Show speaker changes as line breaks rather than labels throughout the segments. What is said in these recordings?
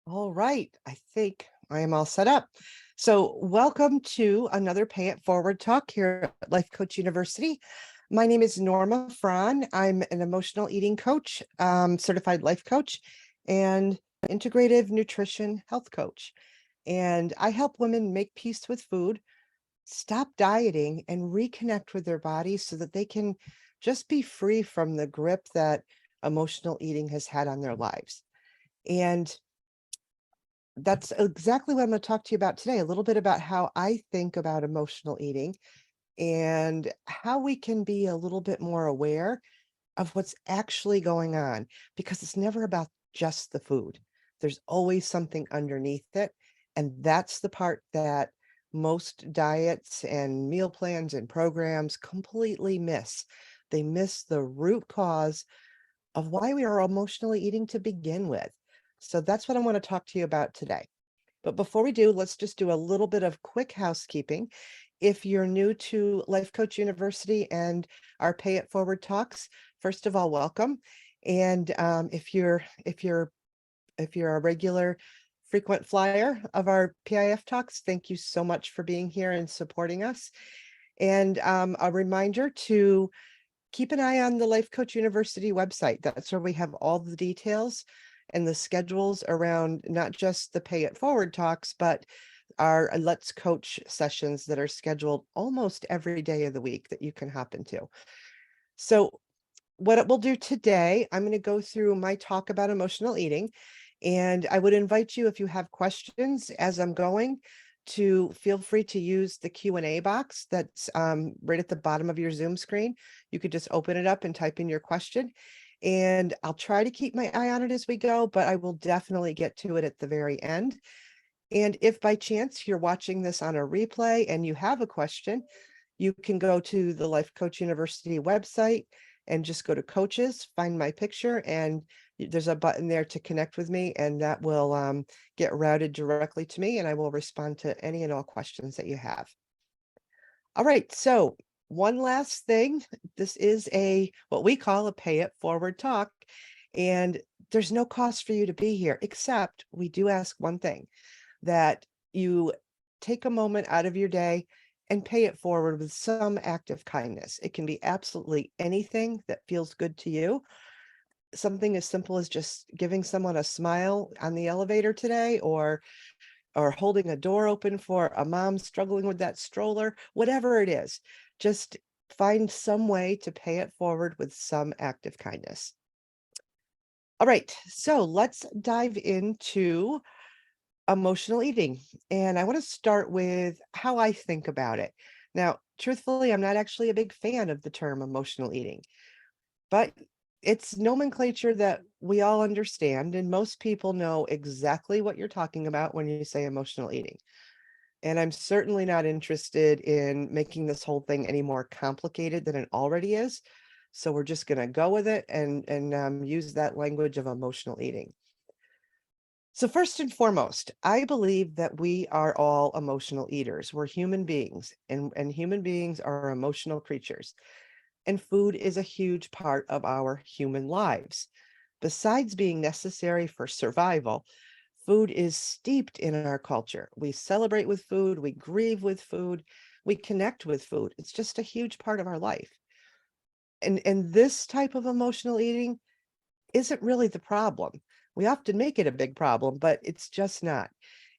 All right, I think I am all set up. So, welcome to another Pay It Forward talk here at Life Coach University. My name is Norma Frahn. I'm an emotional eating coach, certified life coach, and integrative nutrition health coach. And I help women make peace with food, stop dieting, and reconnect with their bodies so that they can just be free from the grip that emotional eating has had on their lives. And that's exactly what I'm going to talk to you about today, a little bit about how I think about emotional eating and how we can be a little bit more aware of what's actually going on, because it's never about just the food. There's always something underneath it. And that's the part that most diets and meal plans and programs completely miss. They miss the root cause of why we are emotionally eating to begin with. So that's what I want to talk to you about today. But before we do, let's just do a little bit of quick housekeeping. If you're new to Life Coach University and our Pay It Forward talks, first of all, welcome. And if you're a regular frequent flyer of our PIF talks, thank you so much for being here and supporting us. And a reminder to keep an eye on the Life Coach University website. That's where we have all the details and the schedules around not just the Pay It Forward talks, but our Let's Coach sessions that are scheduled almost every day of the week that you can hop into. So, what it will do today, I'm going to go through my talk about emotional eating. And I would invite you, if you have questions as I'm going, to feel free to use the Q&A box that's right at the bottom of your Zoom screen. You could just open it up and type in your question. And I'll try to keep my eye on it as we go, but I will definitely get to it at the very end. And if by chance you're watching this on a replay and you have a question, you can go to the Life Coach University website and just go to coaches, find my picture, and there's a button there to connect with me, and that will get routed directly to me, and I will respond to any and all questions that you have. All right, so one last thing. This is what we call a Pay It Forward talk, and there's no cost for you to be here, except we do ask one thing, that you take a moment out of your day and pay it forward with some act of kindness. It can be absolutely anything that feels good to you. Something as simple as just giving someone a smile on the elevator today, or holding a door open for a mom struggling with that stroller, whatever it is. Just find some way to pay it forward with some act of kindness. All right, so let's dive into emotional eating. And I want to start with how I think about it. Now, truthfully, I'm not actually a big fan of the term emotional eating, but it's nomenclature that we all understand, and most people know exactly what you're talking about when you say emotional eating. And I'm certainly not interested in making this whole thing any more complicated than it already is. So we're just going to go with it and use that language of emotional eating. So, first and foremost, I believe that we are all emotional eaters. We're human beings, and human beings are emotional creatures. And food is a huge part of our human lives. Besides being necessary for survival, food is steeped in our culture. We celebrate with food, we grieve with food, we connect with food. It's just a huge part of our life. And this type of emotional eating isn't really the problem. We often make it a big problem, but it's just not.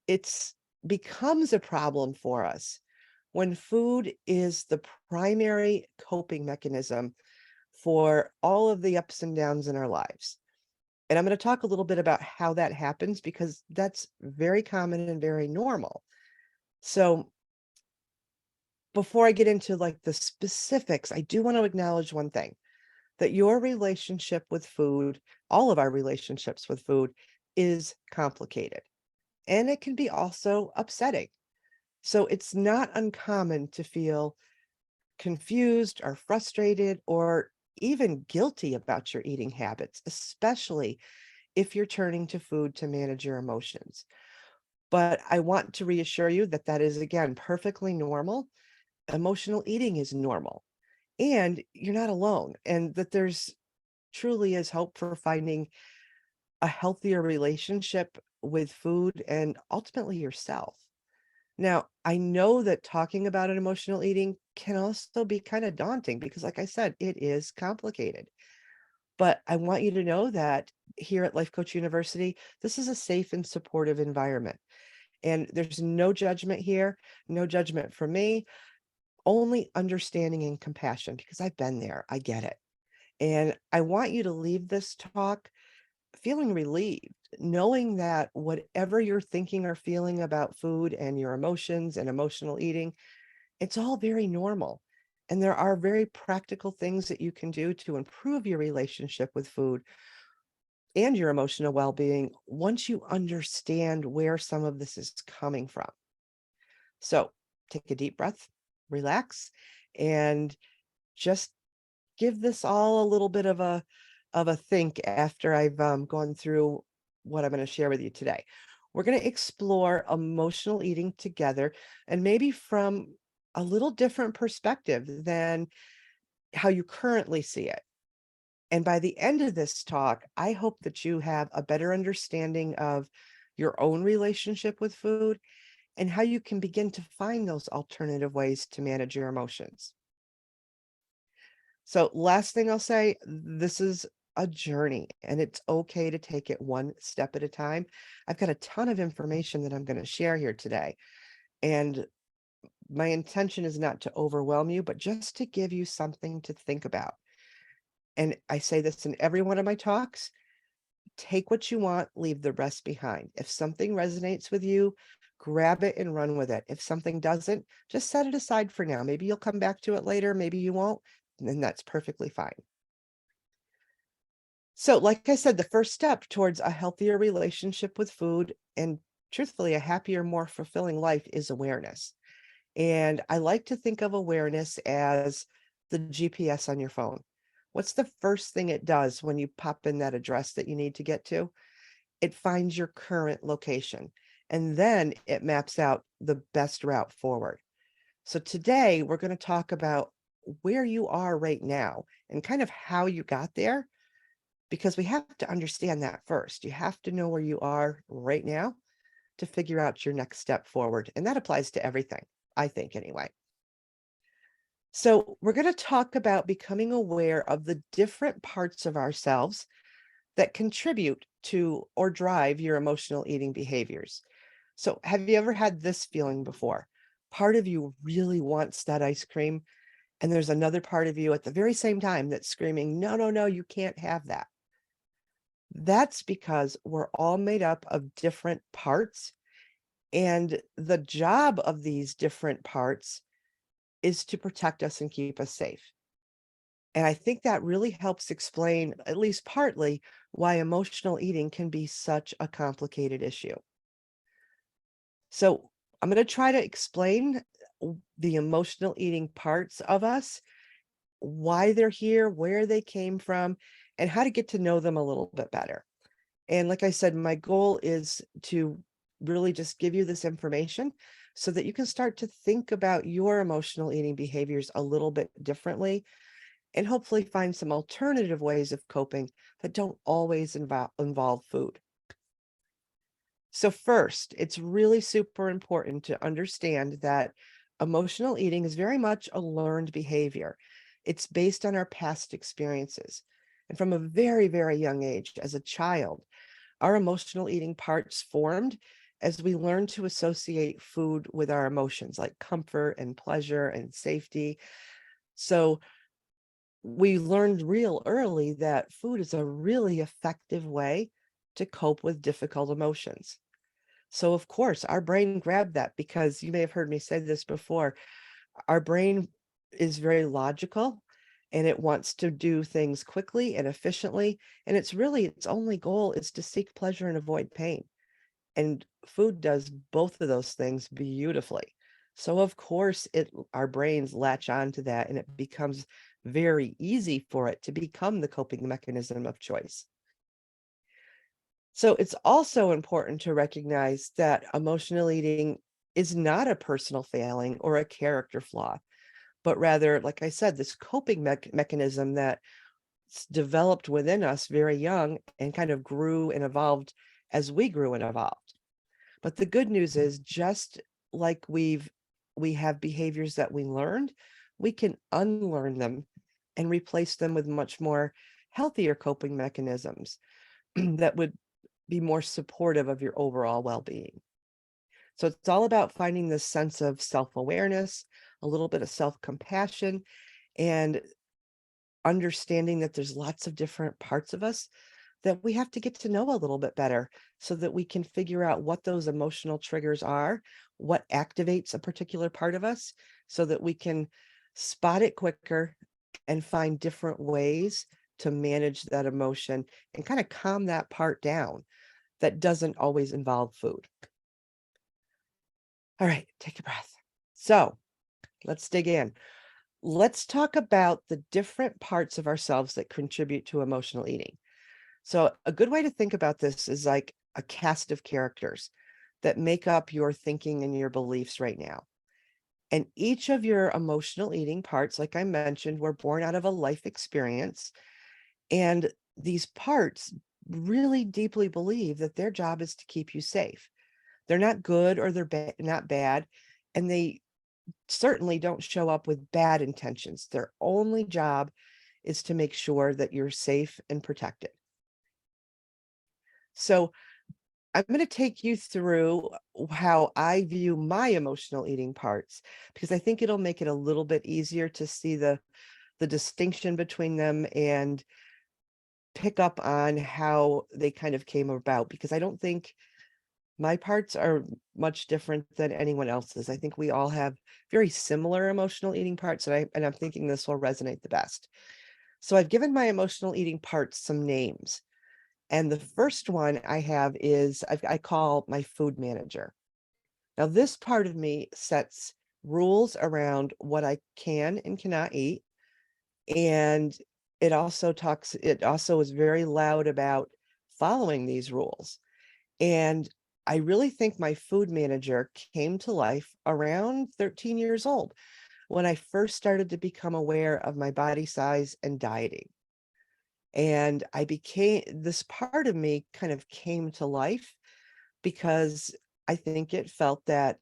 It's becomes a problem for us when food is the primary coping mechanism for all of the ups and downs in our lives. And I'm going to talk a little bit about how that happens, because that's very common and very normal. So before I get into like the specifics, I do want to acknowledge one thing, that your relationship with food, all of our relationships with food, is complicated. And it can be also upsetting. So it's not uncommon to feel confused or frustrated or even guilty about your eating habits, especially if you're turning to food to manage your emotions. But I want to reassure you that that is, again, perfectly normal. Emotional eating is normal, and you're not alone, and that there's truly is hope for finding a healthier relationship with food and ultimately yourself. Now, I know that talking about an emotional eating can also be kind of daunting because, like I said, it is complicated. But I want you to know that here at Life Coach University, this is a safe and supportive environment. And there's no judgment here, no judgment from me, only understanding and compassion because I've been there. I get it. And I want you to leave this talk feeling relieved, knowing that whatever you're thinking or feeling about food and your emotions and emotional eating, it's all very normal. And there are very practical things that you can do to improve your relationship with food and your emotional well being once you understand where some of this is coming from. So take a deep breath, relax, and just give this all a little bit of a think after I've gone through what I'm going to share with you today. We're going to explore emotional eating together and maybe from a little different perspective than how you currently see it. And by the end of this talk, I hope that you have a better understanding of your own relationship with food and how you can begin to find those alternative ways to manage your emotions. So, last thing I'll say, this is a journey and it's okay to take it one step at a time. I've got a ton of information that I'm going to share here today. And my intention is not to overwhelm you, but just to give you something to think about. And I say this in every one of my talks: take what you want, leave the rest behind. If something resonates with you, grab it and run with it. If something doesn't, just set it aside for now. Maybe you'll come back to it later, maybe you won't, and then that's perfectly fine. So, like I said, the first step towards a healthier relationship with food and truthfully, a happier, more fulfilling life is awareness. And I like to think of awareness as the GPS on your phone. What's the first thing it does when you pop in that address that you need to get to? It finds your current location and then it maps out the best route forward. So today we're going to talk about where you are right now and kind of how you got there, because we have to understand that first. You have to know where you are right now to figure out your next step forward. And that applies to everything, I think, anyway. So, we're going to talk about becoming aware of the different parts of ourselves that contribute to or drive your emotional eating behaviors. So, have you ever had this feeling before? Part of you really wants that ice cream, and there's another part of you at the very same time that's screaming, no, no, no, you can't have that. That's because we're all made up of different parts, and the job of these different parts is to protect us and keep us safe. And I think that really helps explain, at least partly, why emotional eating can be such a complicated issue. So, I'm going to try to explain the emotional eating parts of us, why they're here, where they came from, and how to get to know them a little bit better. And like I said, my goal is to really just give you this information so that you can start to think about your emotional eating behaviors a little bit differently and hopefully find some alternative ways of coping that don't always involve food. So, first, it's really super important to understand that emotional eating is very much a learned behavior. It's based on our past experiences. And from a very, very young age, as a child, our emotional eating parts formed as we learned to associate food with our emotions like comfort and pleasure and safety. So we learned real early that food is a really effective way to cope with difficult emotions. So, of course, our brain grabbed that because you may have heard me say this before. Our brain is very logical and it wants to do things quickly and efficiently. And it's really its only goal is to seek pleasure and avoid pain. And food does both of those things beautifully. So of course our brains latch on to that and it becomes very easy for it to become the coping mechanism of choice. So it's also important to recognize that emotional eating is not a personal failing or a character flaw, but rather, like I said, this coping mechanism that developed within us very young and kind of grew and evolved as we grew and evolved. But the good news is, just like we have behaviors that we learned, we can unlearn them and replace them with much more healthier coping mechanisms that would be more supportive of your overall well-being. So it's all about finding this sense of self-awareness, a little bit of self-compassion, and understanding that there's lots of different parts of us that we have to get to know a little bit better so that we can figure out what those emotional triggers are, what activates a particular part of us, so that we can spot it quicker and find different ways to manage that emotion and kind of calm that part down that doesn't always involve food. All right, take a breath. So let's dig in. Let's talk about the different parts of ourselves that contribute to emotional eating. So, a good way to think about this is like a cast of characters that make up your thinking and your beliefs right now. And each of your emotional eating parts, like I mentioned, were born out of a life experience. And these parts really deeply believe that their job is to keep you safe. They're not good or they're not bad. And they certainly don't show up with bad intentions. Their only job is to make sure that you're safe and protected. So I'm going to take you through how I view my emotional eating parts, because I think it'll make it a little bit easier to see the distinction between them and pick up on how they kind of came about, because I don't think my parts are much different than anyone else's. I think we all have very similar emotional eating parts, and I'm thinking this will resonate the best. So I've given my emotional eating parts some names. And the first one I have is I call my food manager. Now, this part of me sets rules around what I can and cannot eat. And it also is very loud about following these rules. And I really think my food manager came to life around 13 years old when I first started to become aware of my body size and dieting. And this part of me kind of came to life because I think it felt that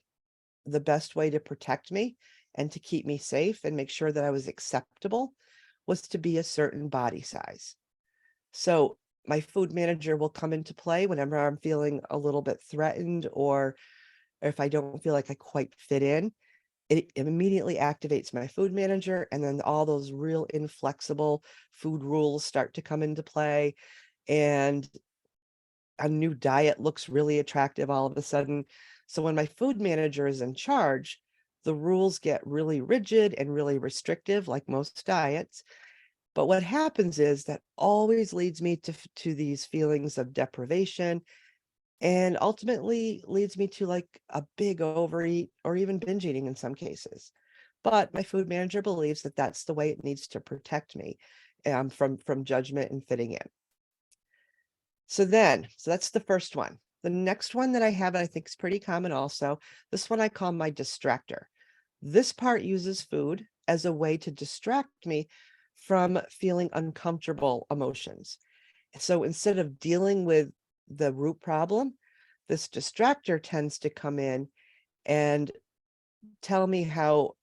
the best way to protect me and to keep me safe and make sure that I was acceptable was to be a certain body size. So my food manager will come into play whenever I'm feeling a little bit threatened, or if I don't feel like I quite fit in. It immediately activates my food manager, and then all those real inflexible food rules start to come into play, and a new diet looks really attractive all of a sudden. So when my food manager is in charge, the rules get really rigid and really restrictive, like most diets. But what happens is that always leads me to these feelings of deprivation, and ultimately leads me to like a big overeat or even binge eating in some cases. But my food manager believes that that's the way it needs to protect me from judgment and fitting in. So that's the first one. The next one that I have, I think is pretty common also, this one I call my distractor. This part uses food as a way to distract me from feeling uncomfortable emotions. So instead of dealing with the root problem, this distractor tends to come in and tell me how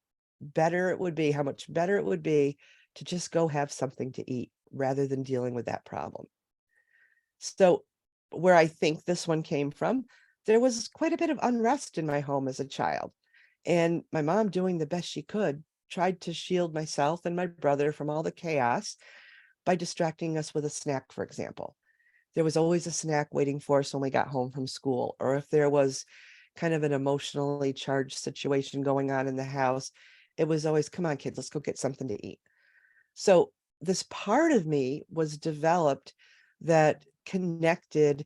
how much better it would be to just go have something to eat rather than dealing with that problem. So, where I think this one came from, there was quite a bit of unrest in my home as a child. And my mom, doing the best she could, tried to shield myself and my brother from all the chaos by distracting us with a snack, for example. There was always a snack waiting for us when we got home from school, or if there was kind of an emotionally charged situation going on in the house, it was always, come on, kids, let's go get something to eat. So this part of me was developed that connected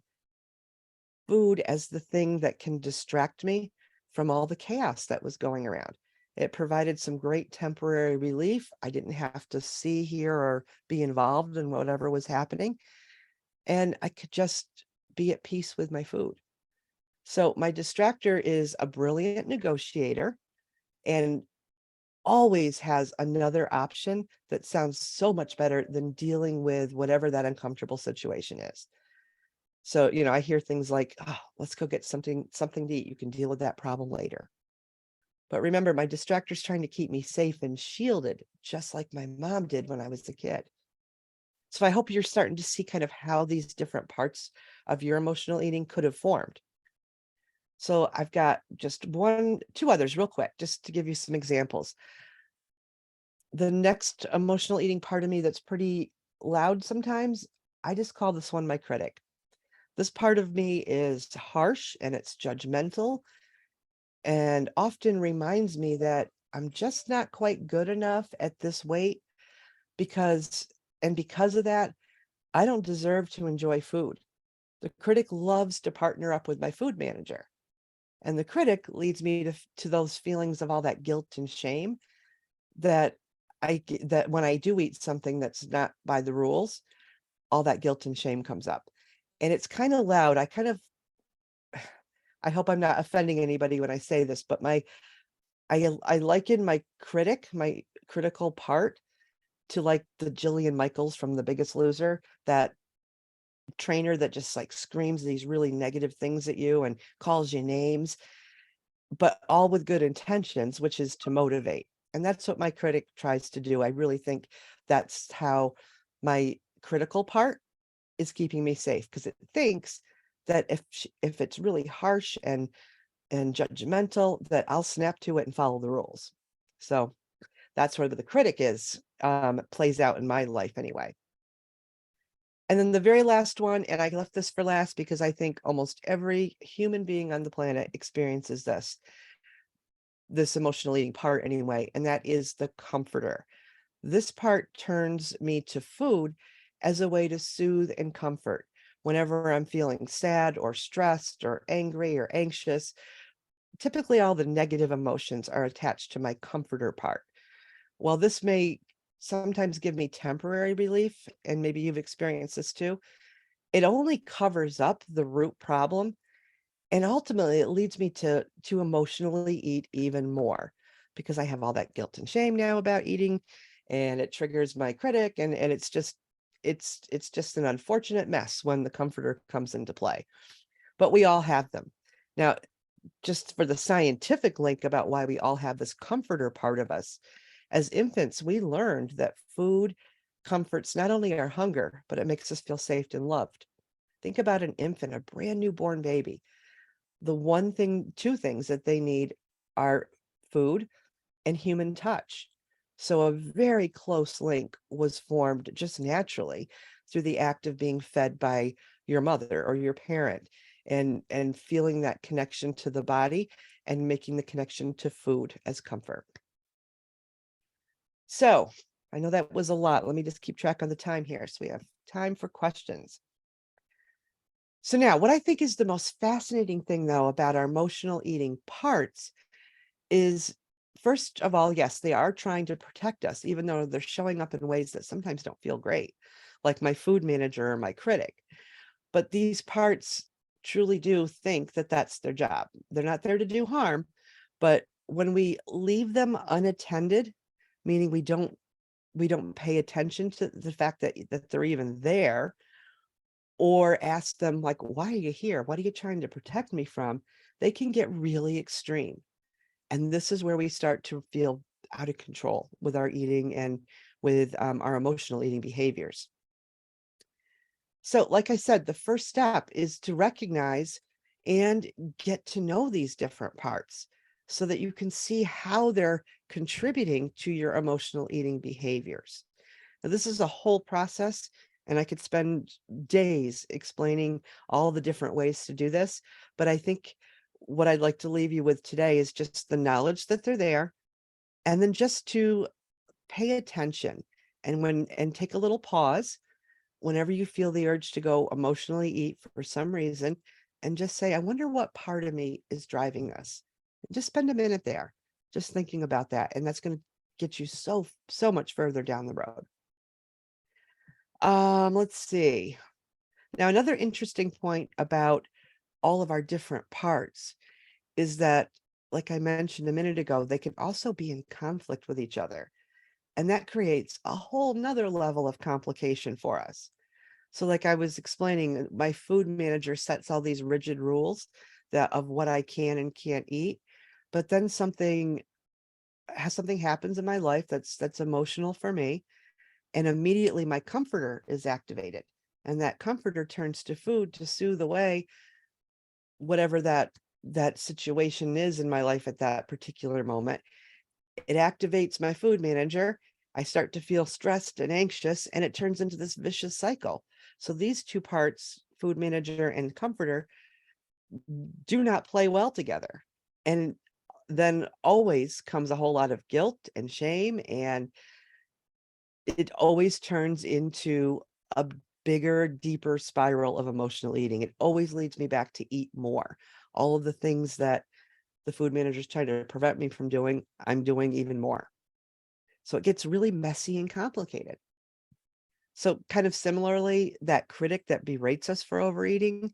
food as the thing that can distract me from all the chaos that was going around. It provided some great temporary relief. I didn't have to see, hear, or be involved in whatever was happening. And I could just be at peace with my food. So my distractor is a brilliant negotiator and always has another option that sounds so much better than dealing with whatever that uncomfortable situation is. So, I hear things like, oh, let's go get something to eat. You can deal with that problem later. But remember, my distractor's trying to keep me safe and shielded, just like my mom did when I was a kid. So I hope you're starting to see kind of how these different parts of your emotional eating could have formed. So I've got just two others real quick, just to give you some examples. The next emotional eating part of me that's pretty loud sometimes, I just call this one my critic. This part of me is harsh and it's judgmental and often reminds me that I'm just not quite good enough at this weight because of that, I don't deserve to enjoy food. The critic loves to partner up with my food manager. And the critic leads me to those feelings of all that guilt and shame that that when I do eat something that's not by the rules, all that guilt and shame comes up. And it's kind of loud. I hope I'm not offending anybody when I say this, but I liken my critical part to like the Jillian Michaels from The Biggest Loser, that trainer that just like screams these really negative things at you and calls you names, but all with good intentions, which is to motivate. And that's what my critic tries to do. I really think that's how my critical part is keeping me safe, because it thinks that if it's really harsh and judgmental, that I'll snap to it and follow the rules. So that's where the critic is, plays out in my life anyway. And then the very last one, and I left this for last because I think almost every human being on the planet experiences this emotional eating part anyway, and that is the comforter. This part turns me to food as a way to soothe and comfort. Whenever I'm feeling sad or stressed or angry or anxious, typically all the negative emotions are attached to my comforter part. While this may sometimes give me temporary relief, and maybe you've experienced this too, it only covers up the root problem. And ultimately, it leads me to emotionally eat even more because I have all that guilt and shame now about eating, and it triggers my critic, and it's just an unfortunate mess when the comforter comes into play. But we all have them. Now, just for the scientific link about why we all have this comforter part of us, as infants, we learned that food comforts not only our hunger, but it makes us feel safe and loved. Think about an infant, a brand new born baby. Two things that they need are food and human touch. So a very close link was formed just naturally through the act of being fed by your mother or your parent, and feeling that connection to the body and making the connection to food as comfort. So I know that was a lot. Let me just keep track on the time here, so we have time for questions. So now, what I think is the most fascinating thing, though, about our emotional eating parts is, first of all, yes, they are trying to protect us, even though they're showing up in ways that sometimes don't feel great, like my food manager or my critic. But these parts truly do think that that's their job. They're not there to do harm, but when we leave them unattended, meaning we don't pay attention to the fact that they're even there, or ask them like, why are you here? What are you trying to protect me from? They can get really extreme. And this is where we start to feel out of control with our eating and with our emotional eating behaviors. So, like I said, the first step is to recognize and get to know these different parts so that you can see how they're contributing to your emotional eating behaviors. Now, this is a whole process, and I could spend days explaining all the different ways to do this. But I think what I'd like to leave you with today is just the knowledge that they're there, and then just to pay attention and take a little pause whenever you feel the urge to go emotionally eat for some reason, and just say, I wonder what part of me is driving this. Just spend a minute there, just thinking about that. And that's going to get you so much further down the road. Let's see. Now, another interesting point about all of our different parts is that, like I mentioned a minute ago, they can also be in conflict with each other. And that creates a whole nother level of complication for us. So like I was explaining, my food manager sets all these rigid rules that of what I can and can't eat. But then something happens in my life that's emotional for me, and immediately my comforter is activated. And that comforter turns to food to soothe away whatever that situation is in my life at that particular moment. It activates my food manager. I start to feel stressed and anxious, and it turns into this vicious cycle. So these two parts, food manager and comforter, do not play well together. And then always comes a whole lot of guilt and shame, and it always turns into a bigger, deeper spiral of emotional eating. It always leads me back to eat more. All of the things that the food managers try to prevent me from doing, I'm doing even more. So it gets really messy and complicated. So kind of similarly, that critic that berates us for overeating,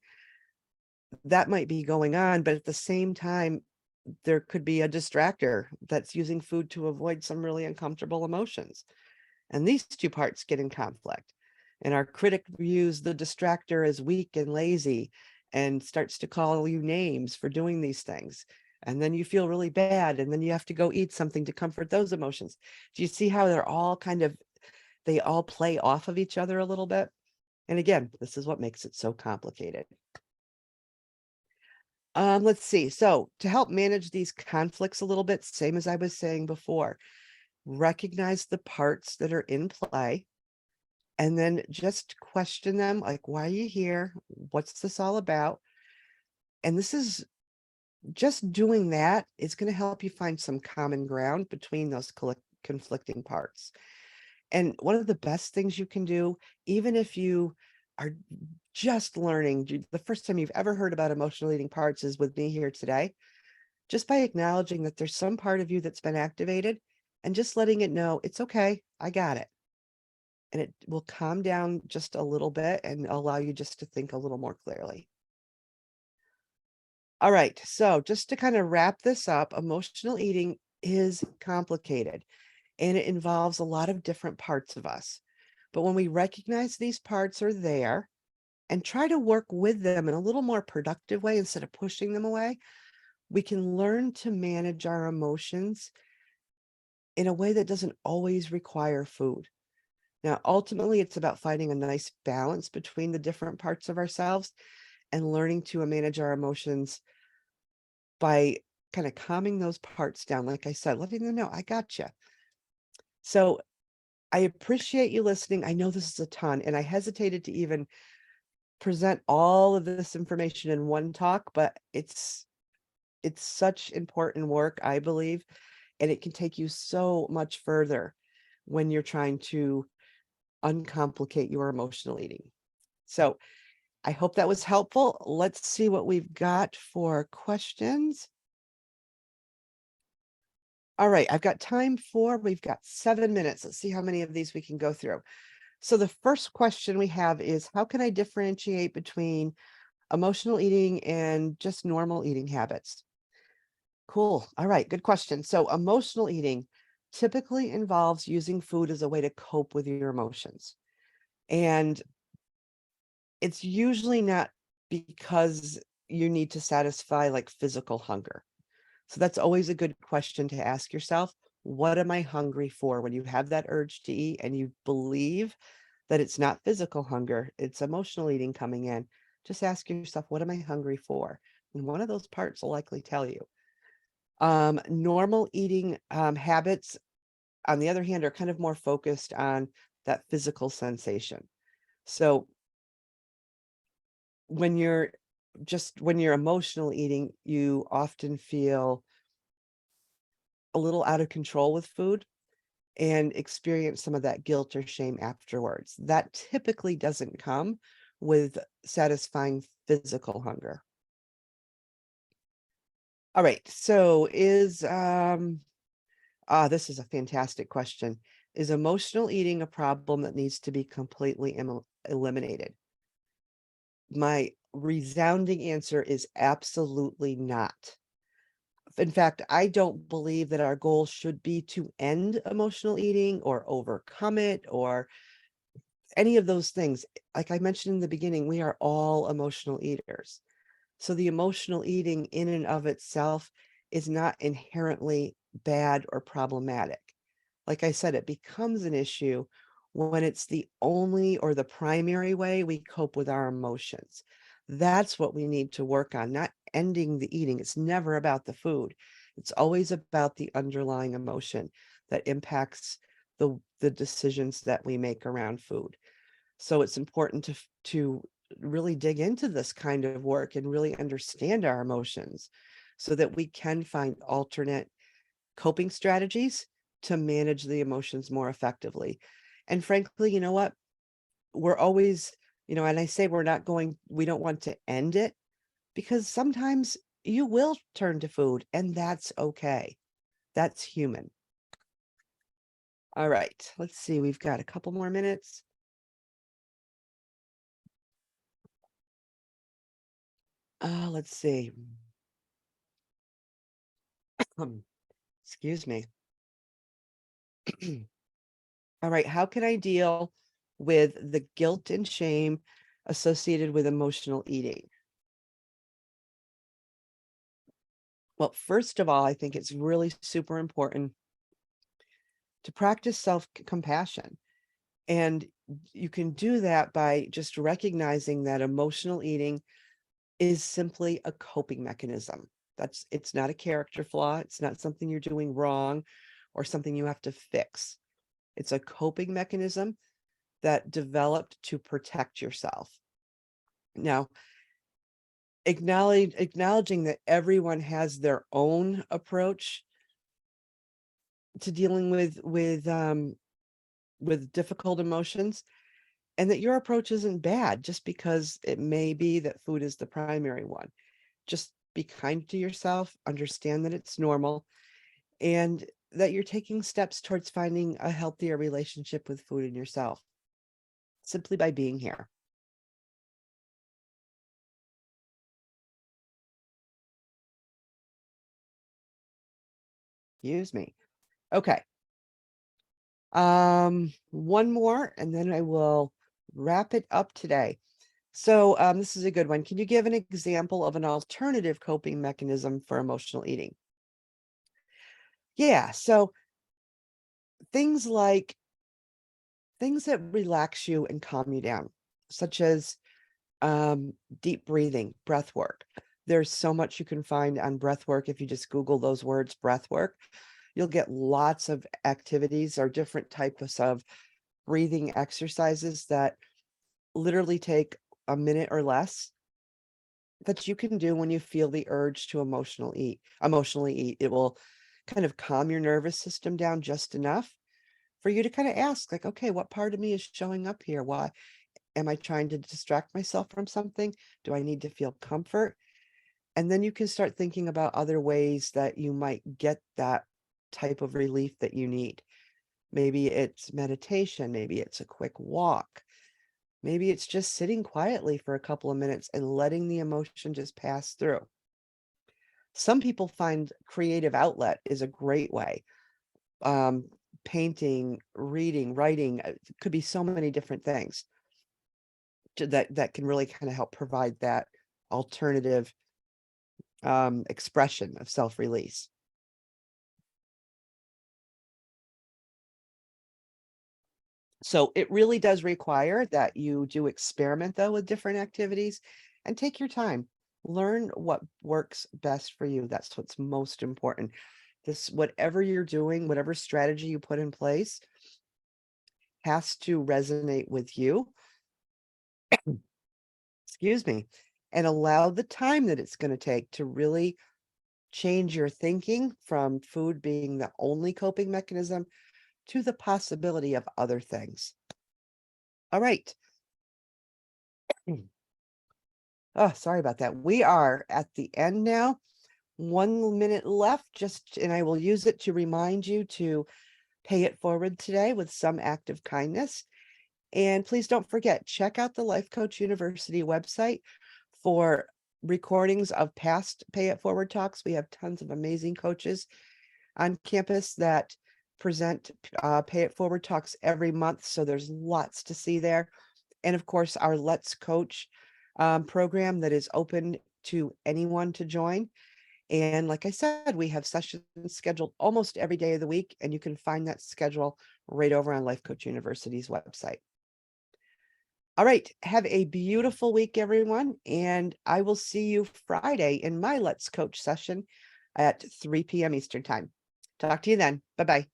that might be going on, but at the same time, there could be a distractor that's using food to avoid some really uncomfortable emotions. And these two parts get in conflict. And our critic views the distractor as weak and lazy and starts to call you names for doing these things. And then you feel really bad. And then you have to go eat something to comfort those emotions. Do you see how they all play off of each other a little bit? And again, this is what makes it so complicated. Let's see. So to help manage these conflicts a little bit, same as I was saying before, recognize the parts that are in play and then just question them, like, why are you here? What's this all about? And this is just doing that is going to help you find some common ground between those conflicting parts. And one of the best things you can do, even if you are just learning, the first time you've ever heard about emotional eating parts is with me here today, just by acknowledging that there's some part of you that's been activated and just letting it know it's okay, I got it. And it will calm down just a little bit and allow you just to think a little more clearly. All right, so just to kind of wrap this up, emotional eating is complicated and it involves a lot of different parts of us. But when we recognize these parts are there and try to work with them in a little more productive way instead of pushing them away, we can learn to manage our emotions in a way that doesn't always require food. Now, ultimately, it's about finding a nice balance between the different parts of ourselves and learning to manage our emotions by kind of calming those parts down. Like I said, letting them know, I got you. So I appreciate you listening. I know this is a ton, and I hesitated to even present all of this information in one talk, but it's such important work, I believe, and it can take you so much further when you're trying to uncomplicate your emotional eating. So I hope that was helpful. Let's see what we've got for questions. All right, we've got 7 minutes. Let's see how many of these we can go through. So the first question we have is, how can I differentiate between emotional eating and just normal eating habits? Cool. All right, good question. So emotional eating typically involves using food as a way to cope with your emotions. And it's usually not because you need to satisfy like physical hunger. So that's always a good question to ask yourself. What am I hungry for? When you have that urge to eat and you believe that it's not physical hunger, it's emotional eating coming in, just ask yourself, what am I hungry for? And one of those parts will likely tell you. Normal eating habits, on the other hand, are kind of more focused on that physical sensation. So when you're emotional eating, you often feel a little out of control with food and experience some of that guilt or shame afterwards. That typically doesn't come with satisfying physical hunger. All right, so this is a fantastic question. Is emotional eating a problem that needs to be completely eliminated? My resounding answer is absolutely not. In fact, I don't believe that our goal should be to end emotional eating or overcome it or any of those things. Like I mentioned in the beginning, we are all emotional eaters. So the emotional eating in and of itself is not inherently bad or problematic. Like I said, it becomes an issue when it's the only or the primary way we cope with our emotions. That's what we need to work on, not ending the eating. It's never about the food. It's always about the underlying emotion that impacts the decisions that we make around food. So it's important to really dig into this kind of work and really understand our emotions so that we can find alternate coping strategies to manage the emotions more effectively. And frankly, you know what? We're always, and I say we don't want to end it, because sometimes you will turn to food and that's okay. That's human. All right, let's see. We've got a couple more minutes. Let's see. Excuse me. All right, how can I deal with the guilt and shame associated with emotional eating? Well, first of all, I think it's really super important to practice self-compassion. And you can do that by just recognizing that emotional eating is simply a coping mechanism. It's not a character flaw. It's not something you're doing wrong or something you have to fix. It's a coping mechanism that developed to protect yourself. Now, acknowledging that everyone has their own approach to dealing with difficult emotions, and that your approach isn't bad just because it may be that food is the primary one. Just be kind to yourself, understand that it's normal, and that you're taking steps towards finding a healthier relationship with food and yourself simply by being here. Excuse me. Okay. One more, and then I will wrap it up today. So, this is a good one. Can you give an example of an alternative coping mechanism for emotional eating? Yeah. So things like things that relax you and calm you down, such as deep breathing, breath work. There's so much you can find on breath work. If you just Google those words, breath work, you'll get lots of activities or different types of breathing exercises that literally take a minute or less that you can do when you feel the urge to emotionally eat. It will kind of calm your nervous system down just enough for you to kind of ask, like, okay, what part of me is showing up here? Why am I trying to distract myself from something? Do I need to feel comfort? And then you can start thinking about other ways that you might get that type of relief that you need. Maybe it's meditation, maybe it's a quick walk. Maybe it's just sitting quietly for a couple of minutes and letting the emotion just pass through. Some people find creative outlet is a great way. Um, Painting, reading, writing, could be so many different things that can really kind of help provide that alternative expression of self-release. So it really does require that you do experiment though with different activities and take your time. Learn what works best for you. That's what's most important. This, whatever you're doing, whatever strategy you put in place has to resonate with you. Excuse me. And allow the time that it's going to take to really change your thinking from food being the only coping mechanism to the possibility of other things. All right. Oh, sorry about that. We are at the end now. 1 minute left, and I will use it to remind you to pay it forward today with some act of kindness. And please don't forget, check out the Life Coach University website for recordings of past Pay It Forward talks. We have tons of amazing coaches on campus that present Pay It Forward talks every month, so there's lots to see there. And of course, our Let's Coach program that is open to anyone to join. And like I said, we have sessions scheduled almost every day of the week, and you can find that schedule right over on Life Coach University's website. All right, have a beautiful week, everyone, and I will see you Friday in my Let's Coach session at 3 p.m. Eastern Time. Talk to you then. Bye-bye.